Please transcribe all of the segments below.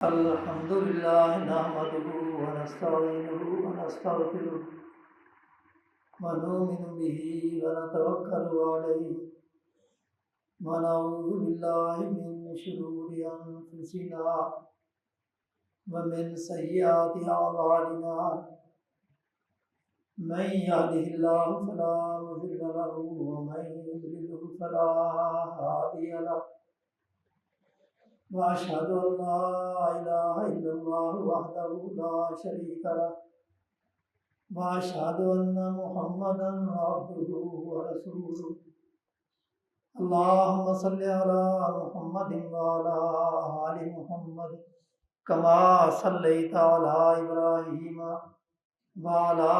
الحمد لله نحمده ونستعينه ونستغفره ونؤمن به ونتوكل عليه ونعوذ بالله من شرور أنفسنا ومن سيئات أعمالنا من يهده الله فلا مضل له ومن يضلل فلا هادي له وأشهد أن لا إله إلا الله وحده لا شريك له وأشهد أن محمدا عبده ورسوله اللهم صل على محمد وعلى آل محمد كما صليت على إبراهيم وعلى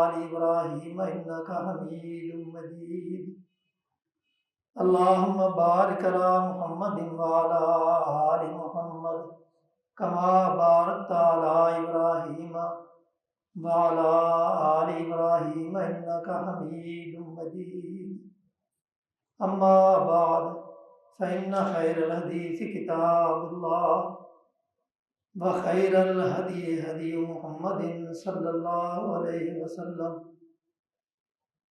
آل إبراهيم إنك حميد مجيد اللهم بارك على محمد وعلى آل محمد كما باركت على إبراهيم وعلى آل إبراهيم إنك حميد مجيد أما بعد فإن خير الحديث كتاب الله وخير الهدي هدي محمد صلى الله عليه وسلم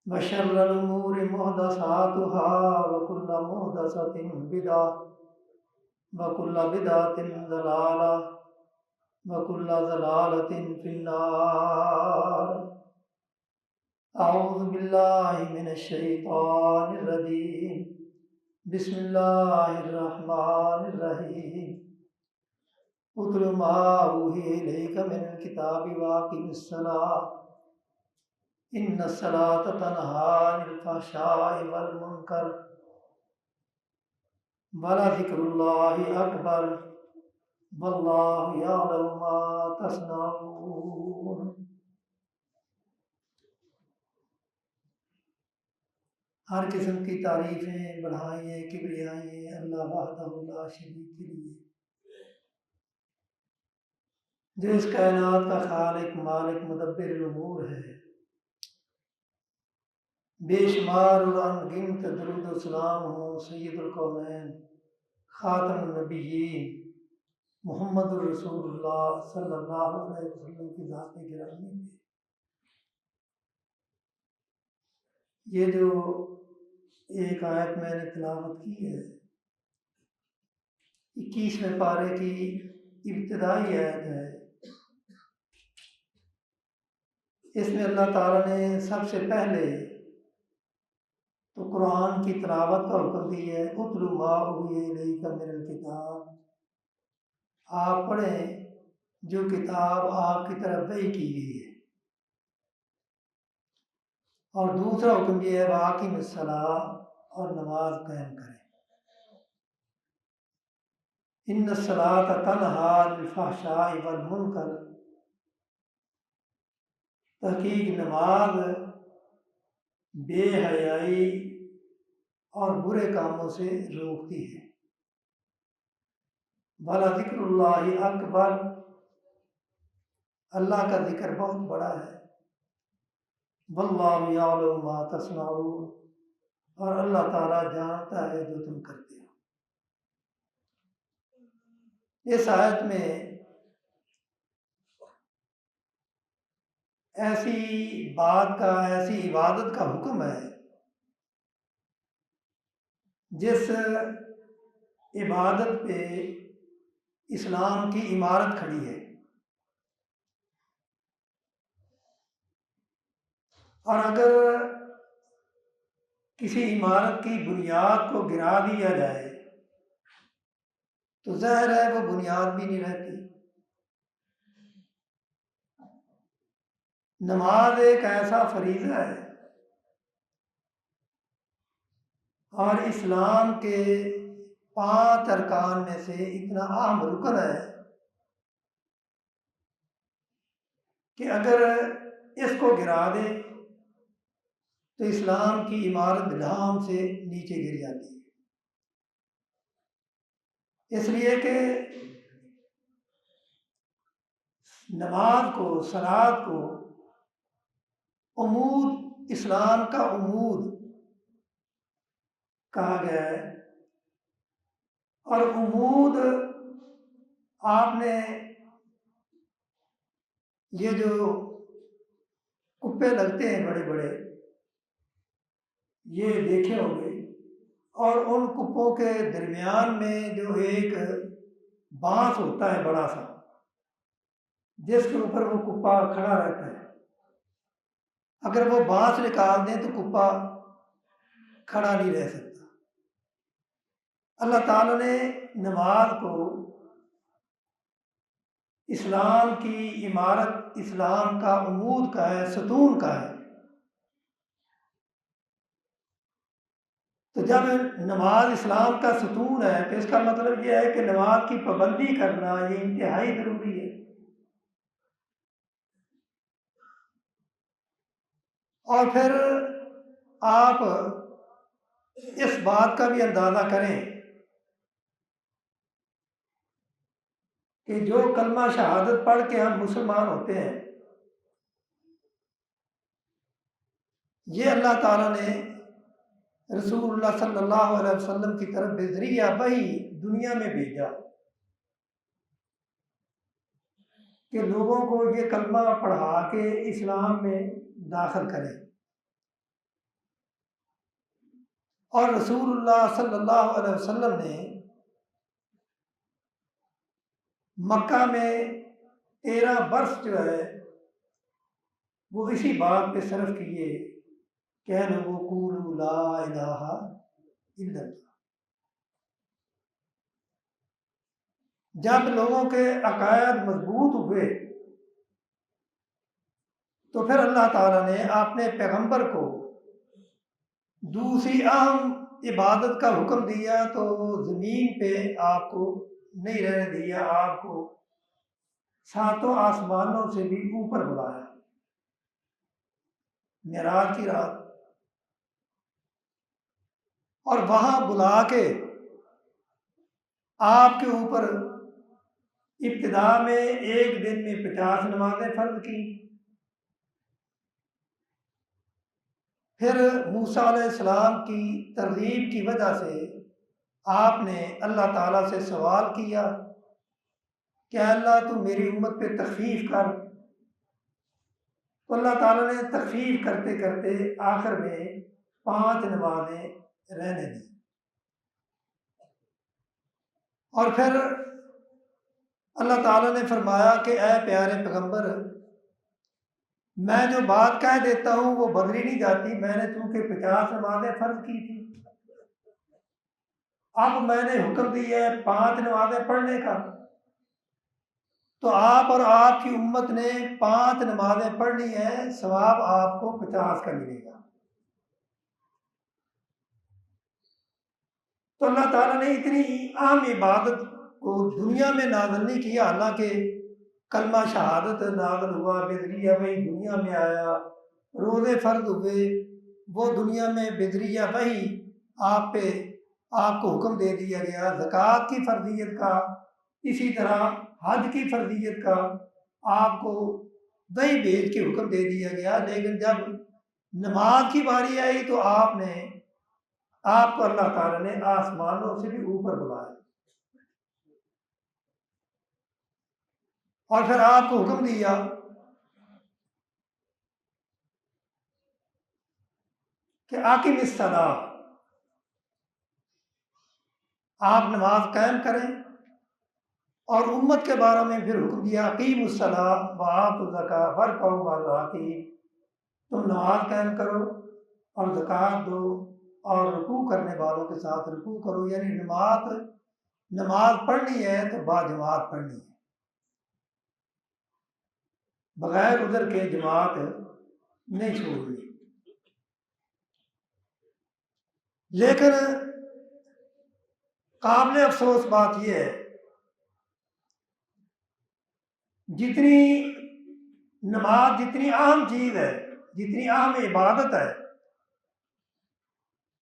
وشر الأمور محدثاتها وكل محدثة بدعة وكل بدعة ضلالة وكل ضلالة في النار أعوذ بالله من الشيطان الرجيم بسم الله الرحمن الرحيم اتل ما أوحي إليك من الكتاب وأقم الصلاة إن الصلاة تنهى عن الفحشاء والمنكر ولذكر الله أكبر والله يعلم ما تصنعون۔ ہر قسم کی تعریفیں بڑھائیں کبریائیں اللہ وحدہ لا شریک کے لیے، جو اس کائنات کا خالق مالک مدبر الامور ہے۔ بے شمار اور ان گنت درود و سلام ہوں سید القونین خاتم النبیین محمد الرسول اللہ صلی اللہ علیہ وسلم کی ذات گرامی پہ۔ یہ جو ایک آیت میں نے تلاوت کی ہے، 21ویں پارے کی ابتدائی آیت ہے۔ اس میں اللہ تعالیٰ نے سب سے پہلے تو قرآن کی تلاوت کا حکم دی ہے، اتل ما اوحی الیک من الکتاب، آپ پڑھیں جو کتاب آپ کی طرف وحی کی گئی ہے۔ اور دوسرا حکم یہ ہے واقم الصلاۃ، اور نماز قائم کریں۔ ان الصلاۃ تنہی عن الفحشاء والمنکر، تحقیق نماز بے حیائی اور برے کاموں سے روکتی ہے۔ وَلَذِكْرُ اللَّهِ اکبر، اللہ کا ذکر بہت بڑا ہے۔ وَاللَّهُ يَعْلَمُ مَا تَصْنَعُونَ، اور اللہ تعالیٰ جانتا ہے جو تم کرتے ہو۔ اس آیت میں ایسی بات کا، ایسی عبادت کا حکم ہے جس عبادت پہ اسلام کی عمارت کھڑی ہے، اور اگر کسی عمارت کی بنیاد کو گرا دیا جائے تو ظاہر ہے وہ بنیاد بھی نہیں رہتی۔ نماز ایک ایسا فریضہ ہے اور اسلام کے 5 ارکان میں سے اتنا اہم رکن ہے کہ اگر اس کو گرا دے تو اسلام کی عمارت دھام سے نیچے گر جاتی ہے۔ اس لیے کہ نماز کو، صلاۃ کو عمود، اسلام کا عمود کہا گیا ہے، اور عمود آپ نے یہ جو کپے لگتے ہیں بڑے بڑے، یہ دیکھے ہوں گے، اور ان کپوں کے درمیان میں جو ایک بانس ہوتا ہے بڑا سا، جس کے اوپر وہ کپا کھڑا رہتا ہے، اگر وہ بانس نکال دیں تو کپا کھڑا نہیں رہ سکتا۔ اللہ تعالیٰ نے نماز کو اسلام کی عمارت، اسلام کا عمود کا ہے، ستون کا ہے۔ تو جب نماز اسلام کا ستون ہے تو اس کا مطلب یہ ہے کہ نماز کی پابندی کرنا یہ انتہائی ضروری ہے۔ اور پھر آپ اس بات کا بھی اندازہ کریں کہ جو کلمہ شہادت پڑھ کے ہم مسلمان ہوتے ہیں، یہ اللہ تعالیٰ نے رسول اللہ صلی اللہ علیہ وسلم کی طرف بذریعہ وحی دنیا میں بھیجا کہ لوگوں کو یہ کلمہ پڑھا کے اسلام میں داخل کریں، اور رسول اللہ صلی اللہ علیہ وسلم نے مکہ میں 13 برس جو ہے وہ اسی بات پہ صرف کیے کہ لوگوں قولوا لا الہ الا اللہ۔ جب لوگوں کے عقائد مضبوط ہوئے تو پھر اللہ تعالیٰ نے اپنے پیغمبر کو دوسری اہم عبادت کا حکم دیا، تو زمین پہ آپ کو نہیں رہنے دیا، آپ کو 7 آسمانوں سے بھی اوپر بلایا معراج کی رات، اور وہاں بلا کے آپ کے اوپر ابتدا میں ایک دن میں 50 نمازیں فرض کی، پھر موسیٰ علیہ السلام کی ترغیب کی وجہ سے آپ نے اللہ تعالیٰ سے سوال کیا کہ اللہ تو میری امت پہ تخفیف کر، تو اللہ تعالیٰ نے تخفیف کرتے کرتے آخر میں 5 نمازیں رہنے دی، اور پھر اللہ تعالیٰ نے فرمایا کہ اے پیارے پیغمبر، میں جو بات کہہ دیتا ہوں وہ بدلی نہیں جاتی، میں نے چونکہ 50 نمازیں فرض کی تھی، اب میں نے حکم دیا ہے 5 نمازیں پڑھنے کا، تو آپ اور آپ کی امت نے 5 نمازیں پڑھنی ہے، ثواب آپ کو 50 کا ملے گا۔ تو اللہ تعالیٰ نے اتنی اہم عبادت کو دنیا میں نازل نہیں کیا، حالانکہ کلمہ شہادت نازل ہوا، بذریعہ وحی دنیا میں آیا، روزے فرض ہوئے، وہ دنیا میں بذریعہ وحی آپ کو حکم دے دیا گیا، زکوٰۃ کی فرضیت کا، اسی طرح حج کی فرضیت کا آپ کو وحی بھیج کے حکم دے دیا گیا، لیکن جب نماز کی باری آئی تو آپ کو اللہ تعالیٰ نے آسمانوں سے بھی اوپر بلایا، اور پھر آپ کو حکم دیا کہ اقم الصلاۃ، آپ نماز قائم کریں، اور امت کے بارے میں پھر حکم دیا اقیموا الصلاۃ وآتوا الزکاۃ وارکعوا مع الراکعین، تم نماز قائم کرو اور زکوٰۃ دو اور رکوع کرنے والوں کے ساتھ رکوع کرو، یعنی نماز پڑھنی ہے تو باجماعت پڑھنی ہے، بغیر عذر کے جماعت نہیں چھوڑنی۔ لیکن قابل افسوس بات یہ ہے، جتنی نماز جتنی اہم چیز ہے، جتنی اہم عبادت ہے،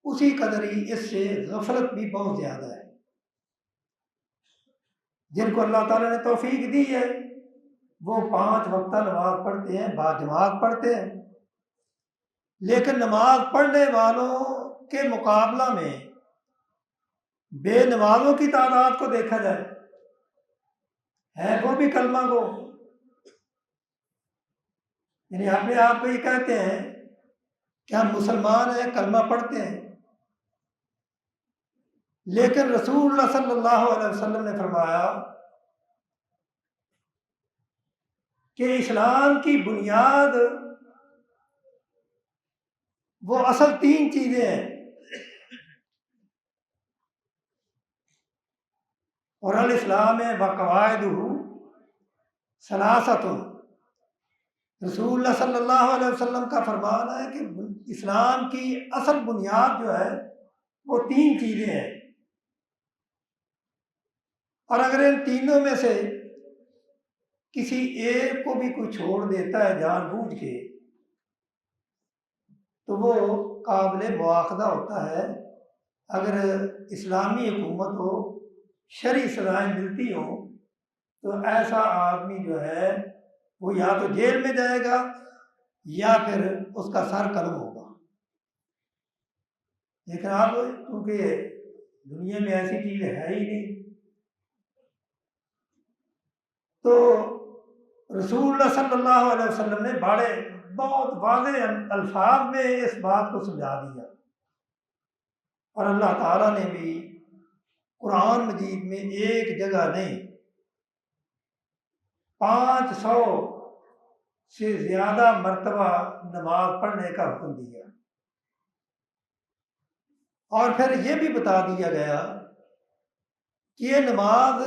اسی قدر ہی اس سے غفلت بھی بہت زیادہ ہے۔ جن کو اللہ تعالیٰ نے توفیق دی ہے وہ 5 وقتہ نماز پڑھتے ہیں، باجماعت پڑھتے ہیں، لیکن نماز پڑھنے والوں کے مقابلہ میں بے نمازوں کی تعداد کو دیکھا جائے ہے وہ بھی کلمہ کو، یعنی اپنے آپ کو یہ کہتے ہیں کہ ہم مسلمان ہیں، کلمہ پڑھتے ہیں، لیکن رسول اللہ صلی اللہ علیہ وسلم نے فرمایا کہ اسلام کی بنیاد وہ اصل تین چیزیں ہیں، اور الاسلام وقواعدہ ثلاثۃ۔ رسول اللہ صلی اللہ علیہ وسلم کا فرمان ہے کہ اسلام کی اصل بنیاد جو ہے وہ تین چیزیں ہیں، اور اگر ان تینوں میں سے کسی ایک کو بھی کوئی چھوڑ دیتا ہے جان بوجھ کے تو وہ قابل مواخذہ ہوتا ہے۔ اگر اسلامی حکومت ہو، شرعی سزائیں ملتی ہوں، تو ایسا آدمی جو ہے وہ یا تو جیل میں جائے گا یا پھر اس کا سر قلم ہوگا۔ لیکن اب کیونکہ دنیا میں ایسی چیز ہے ہی نہیں، تو رسول اللہ صلی اللہ علیہ وسلم نے بہت واضح الفاظ میں اس بات کو سمجھا دیا، اور اللہ تعالیٰ نے بھی قرآن مجید میں ایک جگہ نہیں 500 سے زیادہ مرتبہ نماز پڑھنے کا حکم دیا، اور پھر یہ بھی بتا دیا گیا کہ یہ نماز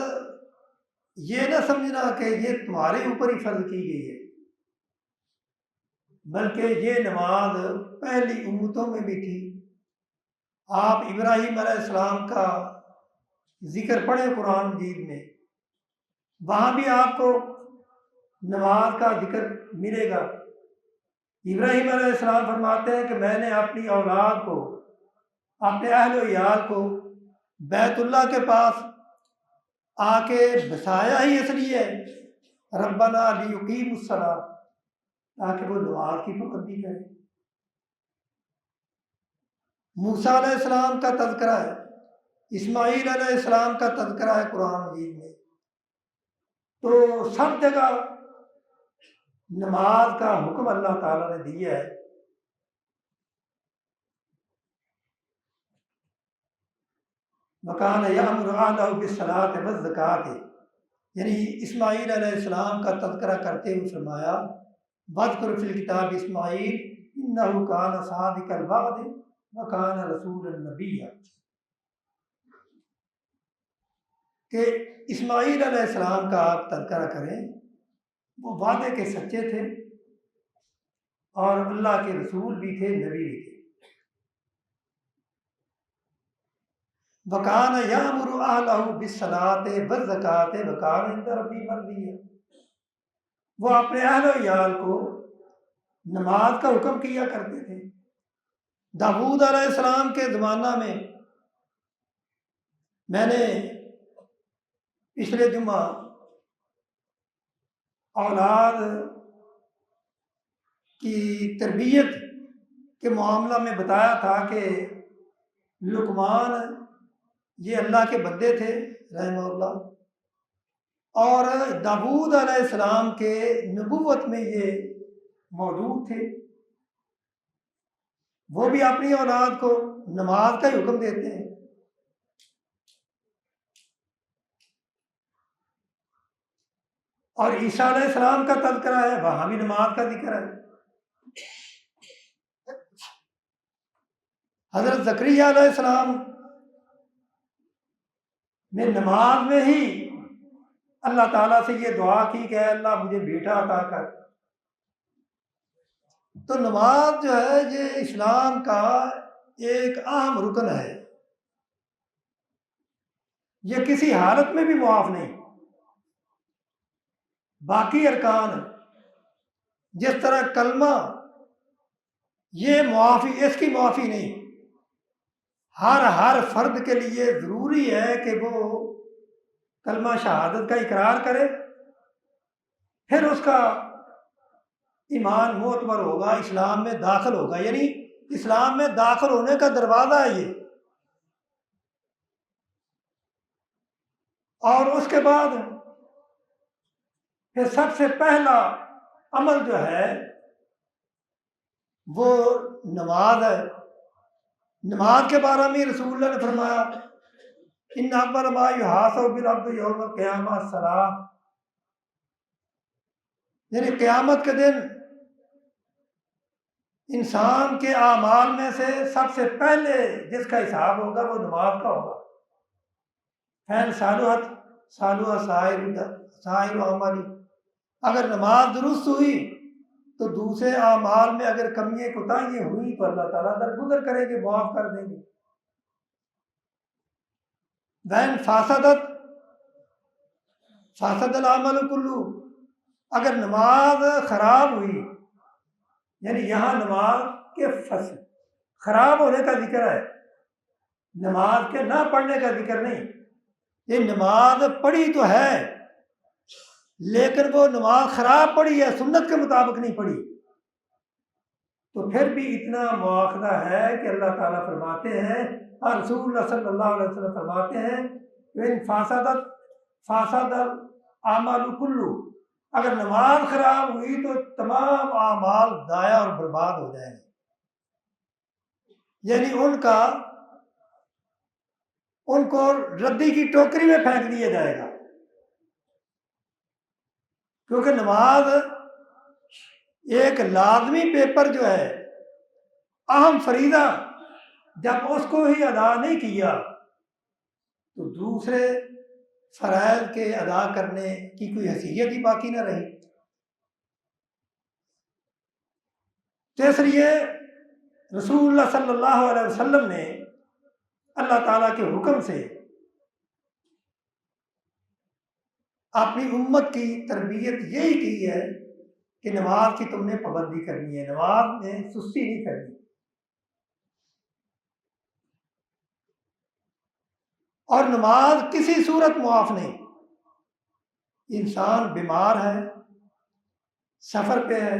یہ نہ سمجھنا کہ یہ تمہارے اوپر ہی فرض کی گئی ہے، بلکہ یہ نماز پہلی امتوں میں بھی تھی۔ آپ ابراہیم علیہ السلام کا ذکر پڑھیں قرآن مجید میں، وہاں بھی آپ کو نماز کا ذکر ملے گا۔ ابراہیم علیہ السلام فرماتے ہیں کہ میں نے اپنی اولاد کو، اپنے اہل و عیال کو بیت اللہ کے پاس آ کے بسایا ہی اس لیے ربنا لیقیموا الصلاۃ، تاکہ وہ نماز کی پابندی کرے۔ موسیٰ علیہ السلام کا تذکرہ ہے، اسماعیل علیہ السلام کا تذکرہ ہے قرآن مجید میں، تو سب جگہ نماز کا حکم اللہ تعالیٰ نے دیا ہے۔ وَكَانَ يَأْمُرُ أَهْلَهُ بِالصَّلَاةِ وَالزَّكَاةِ، یعنی اسماعیل علیہ السلام کا تذکرہ کرتے ہوئے فرمایا وَاذْكُرْ فِي الْكِتَابِ اسماعیل إِنَّهُ كَانَ صَادِقَ الْوَعْدِ وَكَانَ رَسُولًا نَبِيًّا، کہ اسماعیل علیہ السلام کا آپ تذکرہ کریں، وہ وعدے کے سچے تھے اور اللہ کے رسول بھی تھے، نبی بھی تھے۔ وَكَانَ يَأْمُرُ أَهْلَهُ بِالصَّلَاةِ وَالزَّكَاةِ وَكَانَ عِندَ رَبِّهِ مَرْضِيًّا، وہ اپنے اہل و عیال کو نماز کا حکم کیا کرتے تھے۔ داؤد علیہ السلام کے زمانہ میں نے پچھلے جمعہ اولاد کی تربیت کے معاملہ میں بتایا تھا کہ لقمان یہ اللہ کے بندے تھے رحمہ اللہ، اور داؤد علیہ السلام کے نبوت میں یہ موجود تھے، وہ بھی اپنی اولاد کو نماز کا ہی حکم دیتے ہیں۔ اور عیسیٰ علیہ السلام کا تذکرہ ہے، وہاں بھی نماز کا ذکر ہے۔ حضرت زکریا علیہ السلام نے نماز میں ہی اللہ تعالیٰ سے یہ دعا کی کہ اے اللہ مجھے بیٹا عطا کر۔ تو نماز جو ہے یہ اسلام کا ایک اہم رکن ہے، یہ کسی حالت میں بھی معاف نہیں۔ باقی ارکان جس طرح کلمہ یہ معافی، اس کی معافی نہیں، ہر فرد کے لیے ضروری ہے کہ وہ کلمہ شہادت کا اقرار کرے، پھر اس کا ایمان معتبر ہوگا، اسلام میں داخل ہوگا، یعنی اسلام میں داخل ہونے کا دروازہ ہے یہ۔ اور اس کے بعد پھر سب سے پہلا عمل جو ہے وہ نماز ہے۔ نماز کے بارے میں رسول اللہ نے فرمایا ان اول ما یحاسب بالعبد یوم القیامہ الصلاۃ، یعنی قیامت کے دن انسان کے اعمال میں سے سب سے پہلے جس کا حساب ہوگا وہ نماز کا ہوگا۔ فین صالحت صالح سائر عمل، اگر نماز درست ہوئی تو دوسرے اعمال میں اگر کمیاں کوتاہیاں ہوئی تو اللہ تعالیٰ درگزر کریں گے، معاف کر دیں گے۔ وین فاسدت فاسد العمل کلو، اگر نماز خراب ہوئی، یعنی یہاں نماز کے خراب ہونے کا ذکر ہے، نماز کے نہ پڑھنے کا ذکر نہیں۔ یہ نماز پڑھی تو ہے لیکن وہ نماز خراب پڑھی ہے، سنت کے مطابق نہیں پڑھی، تو پھر بھی اتنا مواخذہ ہے کہ اللہ تعالیٰ فرماتے ہیں اور رسول اللہ صلی اللہ علیہ وسلم فرماتے ہیں ان فاسد اعمال کلو، اگر نماز خراب ہوئی تو تمام اعمال ضائع اور برباد ہو جائیں گے، یعنی ان کو ردی کی ٹوکری میں پھینک دیا جائے گا، کیونکہ نماز ایک لازمی پیپر جو ہے، اہم فریضہ، جب اس کو ہی ادا نہیں کیا تو دوسرے فرائض کے ادا کرنے کی کوئی حیثیت ہی باقی نہ رہی۔ تو اس لیے رسول اللہ صلی اللہ علیہ وسلم نے اللہ تعالیٰ کے حکم سے اپنی امت کی تربیت یہی کی ہے کہ نماز کی تم نے پابندی کرنی ہے، نماز میں سستی نہیں کرنی۔ اور نماز کسی صورت معاف نہیں، انسان بیمار ہے، سفر پہ ہے،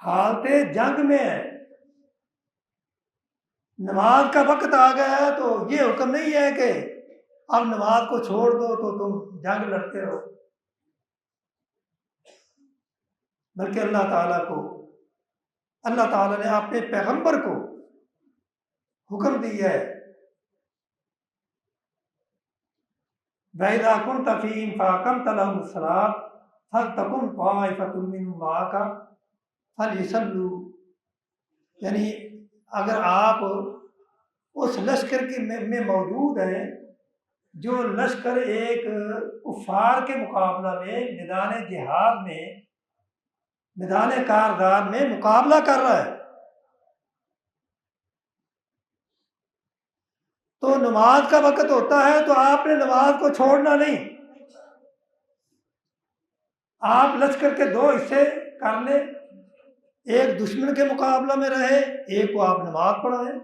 حالت جنگ میں ہے، نماز کا وقت آ گیا ہے تو یہ حکم نہیں ہے کہ اب نماز کو چھوڑ دو تو تم جنگ لڑتے رہو، بلکہ اللہ تعالیٰ نے اپنے پیغمبر کو حکم دیا ہے وَإِذَا كُنْتَ فِيهِمْ فَأَقَمْتَ لَهُمُ الصَّلَاةَ فَلْتَقُمْ طَائِفَةٌ مِّنْهُمْ مَعَكَ فَلْيُصَلُّوا، یعنی اگر آپ اس لشکر میں موجود ہیں جو لشکر ایک کفار کے مقابلہ میں میدان جہاد میں، میدان کاردار میں مقابلہ کر رہا ہے، تو نماز کا وقت ہوتا ہے تو آپ نے نماز کو چھوڑنا نہیں، آپ لشکر کے دو حصے کر لیں، ایک دشمن کے مقابلہ میں رہے، ایک کو آپ نماز پڑھائیں،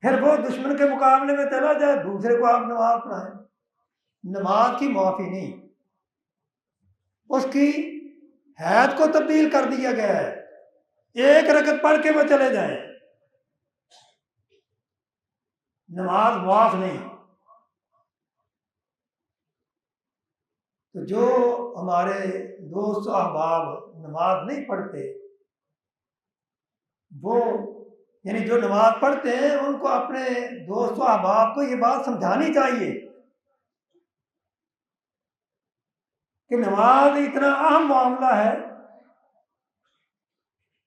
پھر وہ دشمن کے مقابلے میں چلا جائے، دوسرے کو آپ نماز پڑھائیں۔ نماز کی معافی نہیں، اس کی حید کو تبدیل کر دیا گیا ہے، ایک رکعت پڑھ کے وہ چلے جائیں، نماز معاف نہیں۔ تو جو ہمارے دوست احباب نماز نہیں پڑھتے، وہ یعنی جو نماز پڑھتے ہیں ان کو اپنے دوست و احباب کو یہ بات سمجھانی چاہیے کہ نماز اتنا اہم معاملہ ہے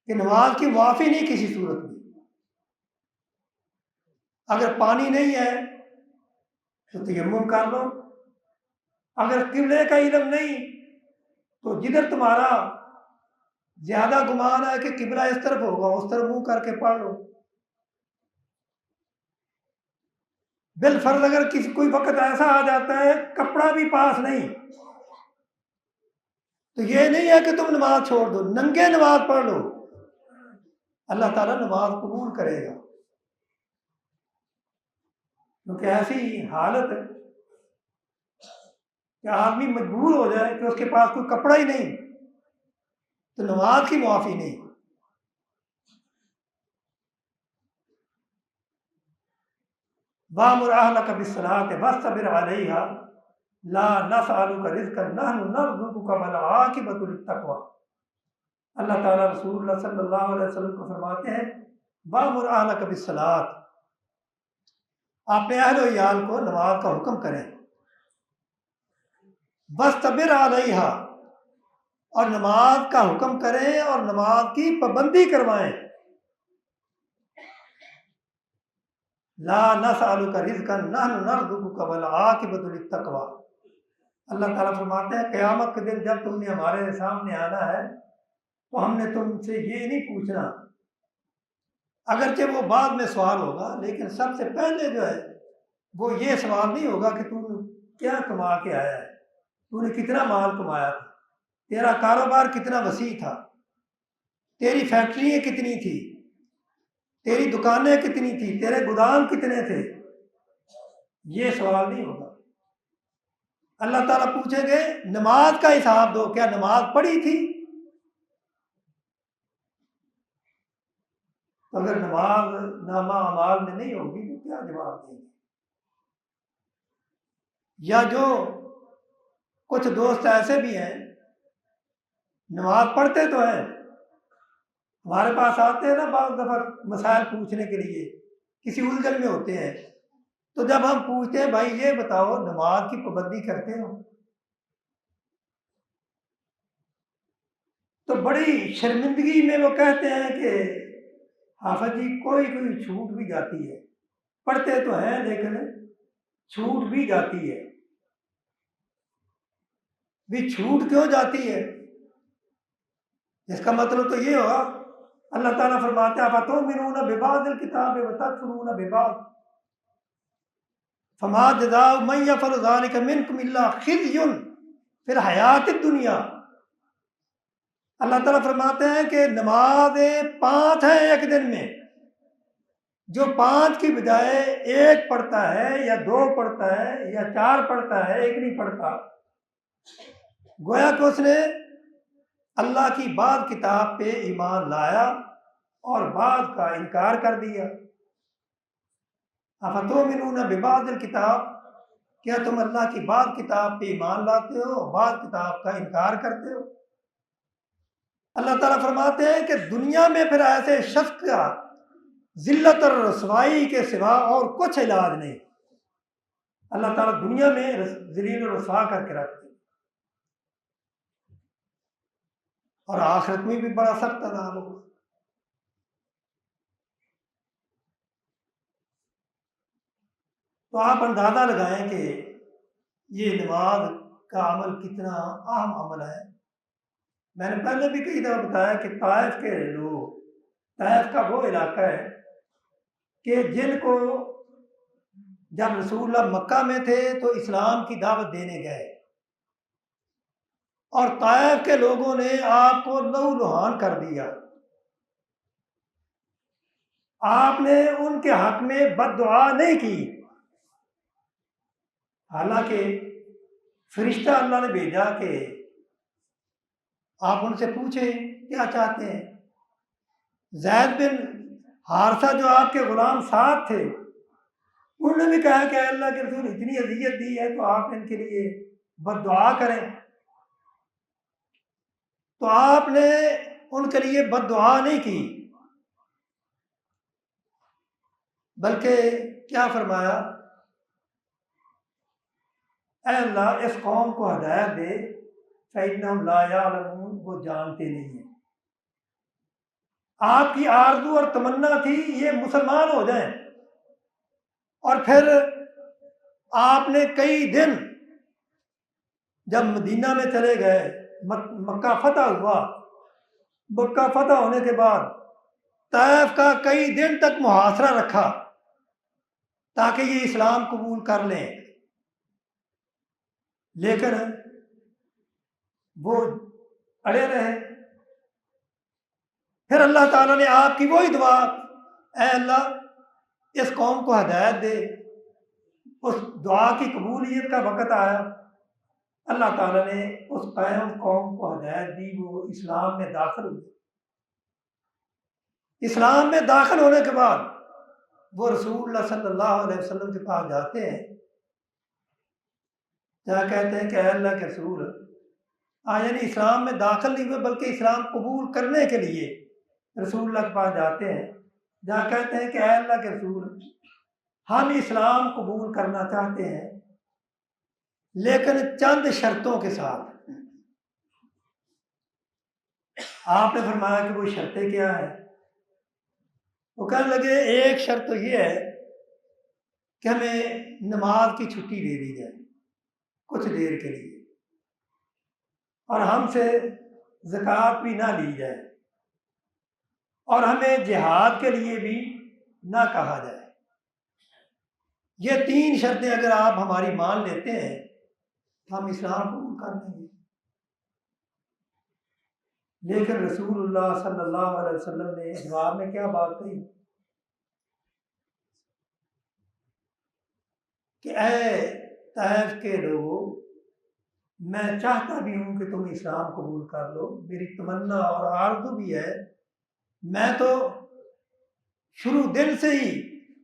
کہ نماز کی معافی نہیں کسی صورت میں۔ اگر پانی نہیں ہے تو تیمم کر لو، اگر قبلے کا علم نہیں تو جدھر تمہارا زیادہ گمان ہے کہ قبلہ اس طرف ہوگا اس طرف منہ کر کے پڑھ لو۔ بالفرض اگر کوئی وقت ایسا آ جاتا ہے کپڑا بھی پاس نہیں تو یہ نہیں ہے کہ تم نماز چھوڑ دو، ننگے نماز پڑھ لو، اللہ تعالیٰ نماز قبول کرے گا، کیونکہ ایسی حالت کہ آدمی مجبور ہو جائے کہ اس کے پاس کوئی کپڑا ہی نہیں تو نماز کی معافی نہیں۔ وَأْمُرْ أَهْلَكَ بِالصَّلَاةِ وَاصْطَبِرْ عَلَيْهَا، لا نسألک رزقا نحن نرزقک والعاقبۃ للتقوی۔ اللہ تعالیٰ رسول اللہ صلی اللہ علیہ وسلم کو فرماتے ہیں وَأْمُرْ أَهْلَكَ بِالصَّلَاةِ، اپنے اہل و عیال کو نماز کا حکم کریں، وَاسْتَبِرْ عَلَيْهَا، اور نماز کا حکم کریں اور نماز کی پابندی کروائیں۔ لا نسألک رزقا نحن نرزقک والعاقبۃ للتقوی۔ اللہ تعالیٰ فرماتے ہیں قیامت کے دن جب تم نے ہمارے سامنے آنا ہے تو ہم نے تم سے یہ نہیں پوچھنا، اگرچہ وہ بعد میں سوال ہوگا، لیکن سب سے پہلے جو ہے وہ یہ سوال نہیں ہوگا کہ تو کیا کما کے آیا ہے، تو نے کتنا مال کمایا تھا، تیرا کاروبار کتنا وسیع تھا، تیری فیکٹریاں کتنی تھی، تیری دکانیں کتنی تھی، تیرے گودام کتنے تھے، یہ سوال نہیں ہوگا۔ اللہ تعالیٰ پوچھیں گے نماز کا حساب دو، کیا نماز پڑھی تھی؟ اگر نماز نامہ اعمال میں نہیں ہوگی تو کیا جواب دیں گے؟ یا جو کچھ دوست ایسے بھی ہیں نماز پڑھتے تو ہیں، ہمارے پاس آتے ہیں نا بعض دفعہ مسائل پوچھنے کے لیے، کسی الجھن میں ہوتے ہیں، تو جب ہم پوچھتے ہیں بھائی یہ بتاؤ نماز کی پابندی کرتے ہو، تو بڑی شرمندگی میں وہ کہتے ہیں کہ حافظ جی کوئی چھوٹ بھی جاتی ہے، پڑھتے تو ہیں لیکن چھوٹ بھی جاتی ہے۔ بھی چھوٹ کیوں جاتی ہے؟ اس کا مطلب تو یہ ہوا اللہ تعالیٰ فرماتے ہیں افتؤمنون ببعض الکتاب وتکفرون ببعض فما جزاء من یفعل ذلک منکم الا خزی فی الحیاۃ الدنیا۔ اللہ تعالیٰ فرماتے ہیں کہ نمازیں 5 ہیں ایک دن میں، جو 5 کی بجائے 1 پڑھتا ہے یا 2 پڑھتا ہے یا 4 پڑھتا ہے، 1 نہیں پڑھتا، گویا کہ اس نے اللہ کی بعض کتاب پہ ایمان لایا اور بعض کا انکار کر دیا۔ افتؤمنون ببعض الکتاب، کیا تم اللہ کی بعض کتاب پہ ایمان لاتے ہو اور بعض کتاب کا انکار کرتے ہو؟ اللہ تعالیٰ فرماتے ہیں کہ دنیا میں پھر ایسے شخص کا ذلت اور رسوائی کے سوا اور کچھ علاج نہیں۔ اللہ تعالیٰ دنیا میں ذلیل و رسوا کر کے رکھتے اور آخرت میں بھی بڑا سخت عذاب ہوگا۔ تو آپ اندازہ لگائیں کہ یہ نماز کا عمل کتنا اہم عمل ہے۔ میں نے پہلے بھی کئی دفعہ بتایا کہ طائف کے لوگ، طائف کا وہ علاقہ ہے کہ جن کو جب رسول اللہ مکہ میں تھے تو اسلام کی دعوت دینے گئے اور طائف کے لوگوں نے آپ کو لہو لہان کر دیا، آپ نے ان کے حق میں بد دعا نہیں کی، حالانکہ فرشتہ اللہ نے بھیجا کہ آپ ان سے پوچھیں کیا چاہتے ہیں۔ زید بن حارثہ جو آپ کے غلام ساتھ تھے، انہوں نے بھی کہا کہ اے اللہ کے رسول اتنی اذیت دی ہے تو آپ ان کے لیے بد دعا کریں، تو آپ نے ان کے لیے بد دعا نہیں کی، بلکہ کیا فرمایا، اے اللہ اس قوم کو ہدایت دے فإنہم لا یعلمون، وہ جانتے نہیں ہیں۔ آپ کی آرزو اور تمنا تھی یہ مسلمان ہو جائیں، اور پھر آپ نے کئی دن جب مدینہ میں چلے گئے، مکہ فتح ہوا، مکہ فتح ہونے کے بعد طائف کا کئی دن تک محاصرہ رکھا تاکہ یہ اسلام قبول کر لیں، لیکن وہ اڑے رہے۔ پھر اللہ تعالیٰ نے آپ کی وہی دعا، اے اللہ اس قوم کو ہدایت دے، اس دعا کی قبولیت کا وقت آیا، اللہ تعالیٰ نے اس قوم کو ہدایت دی، وہ اسلام میں داخل ہوئے۔ اسلام میں داخل ہونے کے بعد وہ رسول اللہ صلی اللہ علیہ وسلم کے پاس جاتے ہیں جہاں کہتے ہیں کہ اے اللہ کے رسول، یعنی اسلام میں داخل نہیں ہوئے بلکہ اسلام قبول کرنے کے لیے رسول اللہ کے پاس جاتے ہیں، جہاں کہتے ہیں کہ اے اللہ کے رسول، ہم اسلام قبول کرنا چاہتے ہیں لیکن چند شرطوں کے ساتھ۔ آپ نے فرمایا کہ وہ شرطیں کیا ہیں؟ وہ کہنے لگے ایک شرط تو یہ ہے کہ ہمیں نماز کی چھٹی دے دی جائے کچھ دیر کے لیے، اور ہم سے زکوٰۃ بھی نہ لی جائے، اور ہمیں جہاد کے لیے بھی نہ کہا جائے۔ یہ 3 شرطیں اگر آپ ہماری مان لیتے ہیں تو ہم اسلام قبول کر لیں گے۔ لیکن رسول اللہ صلی اللہ علیہ وسلم نے جواب میں کیا بات کہی کہ اے طائف کے لوگوں، میں چاہتا بھی ہوں کہ تم اسلام قبول کر لو، میری تمنا اور آرزو بھی ہے، میں تو شروع دن سے ہی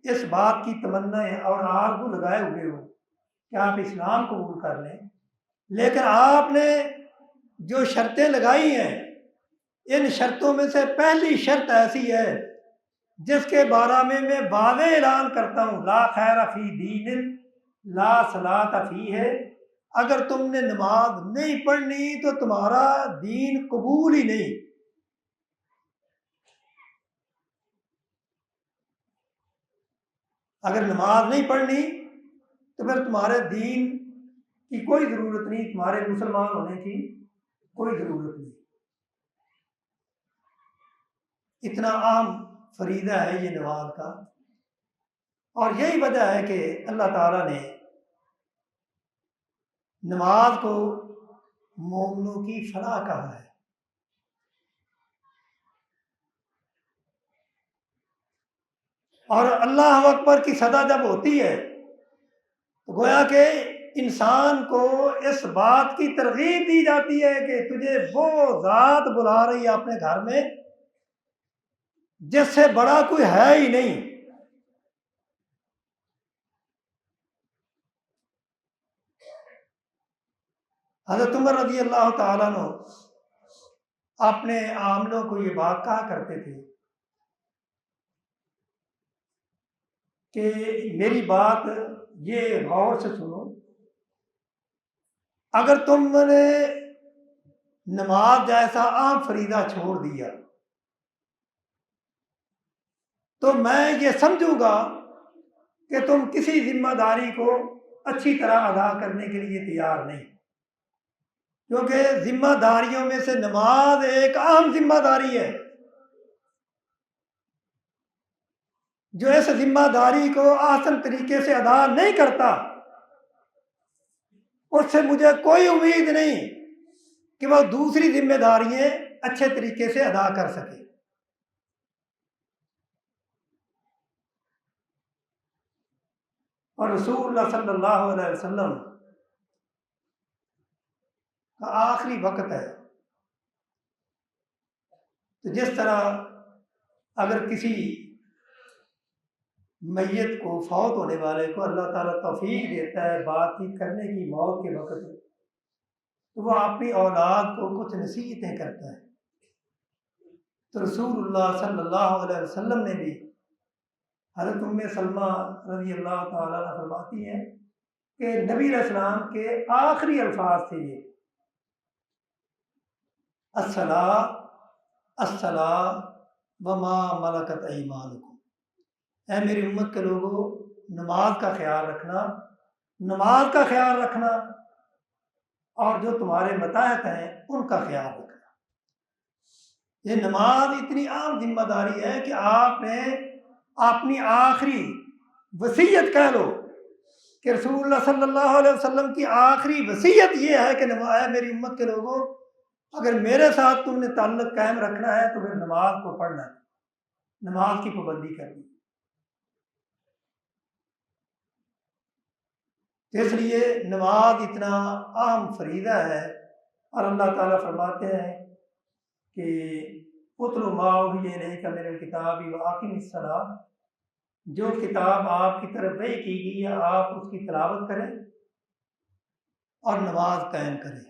اس بات کی تمنا اور آرزو لگائے ہوئے ہوں کہ آپ اسلام قبول کر لیں، لیکن آپ نے جو شرطیں لگائی ہیں ان شرطوں میں سے پہلی شرط ایسی ہے جس کے بارے میں واضح اعلان کرتا ہوں، لا خیر فی دین لا صلاۃ فیہ، اگر تم نے نماز نہیں پڑھنی تو تمہارا دین قبول ہی نہیں۔ اگر نماز نہیں پڑھنی تو پھر تمہارے دین کی کوئی ضرورت نہیں، تمہارے مسلمان ہونے کی کوئی ضرورت نہیں۔ اتنا عام فریضہ ہے یہ نماز کا، اور یہی وجہ ہے کہ اللہ تعالیٰ نے نماز کو مومنوں کی فلاح کہا ہے۔ اور اللہ اکبر کی صدا جب ہوتی ہے تو گویا کہ انسان کو اس بات کی ترغیب دی جاتی ہے کہ تجھے وہ ذات بلا رہی ہے اپنے گھر میں جس سے بڑا کوئی ہے ہی نہیں۔ حضرت عمر رضی اللہ تعالیٰ عنہ اپنے عاملوں کو یہ بات کہا کرتے تھے کہ میری بات یہ غور سے سنو، اگر تم نے نماز جیسا عام فریضہ چھوڑ دیا تو میں یہ سمجھوں گا کہ تم کسی ذمہ داری کو اچھی طرح ادا کرنے کے لیے تیار نہیں، کیونکہ ذمہ داریوں میں سے نماز ایک اہم ذمہ داری ہے۔ جو اس ذمہ داری کو آسان طریقے سے ادا نہیں کرتا اس سے مجھے کوئی امید نہیں کہ وہ دوسری ذمہ داریاں اچھے طریقے سے ادا کر سکے۔ اور رسول اللہ صلی اللہ علیہ وسلم کا آخری وقت ہے، تو جس طرح اگر کسی میت کو، فوت ہونے والے کو اللہ تعالیٰ توفیق دیتا ہے بات چیت کرنے کی موت کے وقت، تو وہ اپنی اولاد کو کچھ نصیحتیں کرتا ہے، تو رسول اللہ صلی اللہ علیہ وسلم نے بھی حضرت ام سلمہ رضی اللہ تعالیٰ عنہ فرماتی ہیں کہ نبی علیہ السلام کے آخری الفاظ تھے یہ، الصلاۃ الصلاۃ وما ملکت ایمانکم، اے میری امت کے لوگوں، نماز کا خیال رکھنا، نماز کا خیال رکھنا، اور جو تمہارے متحد ہیں ان کا خیال رکھنا۔ یہ نماز اتنی عام ذمہ داری ہے کہ آپ نے اپنی آخری وصیت کہہ لو کہ رسول اللہ صلی اللہ علیہ وسلم کی آخری وصیت یہ ہے کہ اے میری امت کے لوگوں، اگر میرے ساتھ تم نے تعلق قائم رکھنا ہے تو پھر نماز کو پڑھنا ہے، نماز کی پابندی کرنی۔ اس لیے نماز اتنا اہم فریضہ ہے، اور اللہ تعالیٰ فرماتے ہیں کہ اتل ما اوحی الیک من الکتاب واقم الصلاۃ، جو کتاب آپ کی طرف وحی کی گئی ہے آپ اس کی تلاوت کریں اور نماز قائم کرے،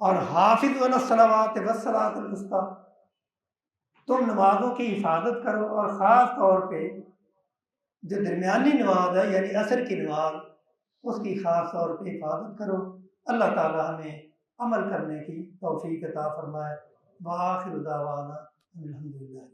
اور حافظ علی الصلوات والصلاۃ الوسطیٰ، تم نمازوں کی حفاظت کرو، اور خاص طور پہ جو درمیانی نماز ہے یعنی عصر کی نماز، اس کی خاص طور پہ حفاظت کرو۔ اللہ تعالی ہمیں عمل کرنے کی توفیق عطا فرمائے۔ وآخر دعوانا الحمدللہ۔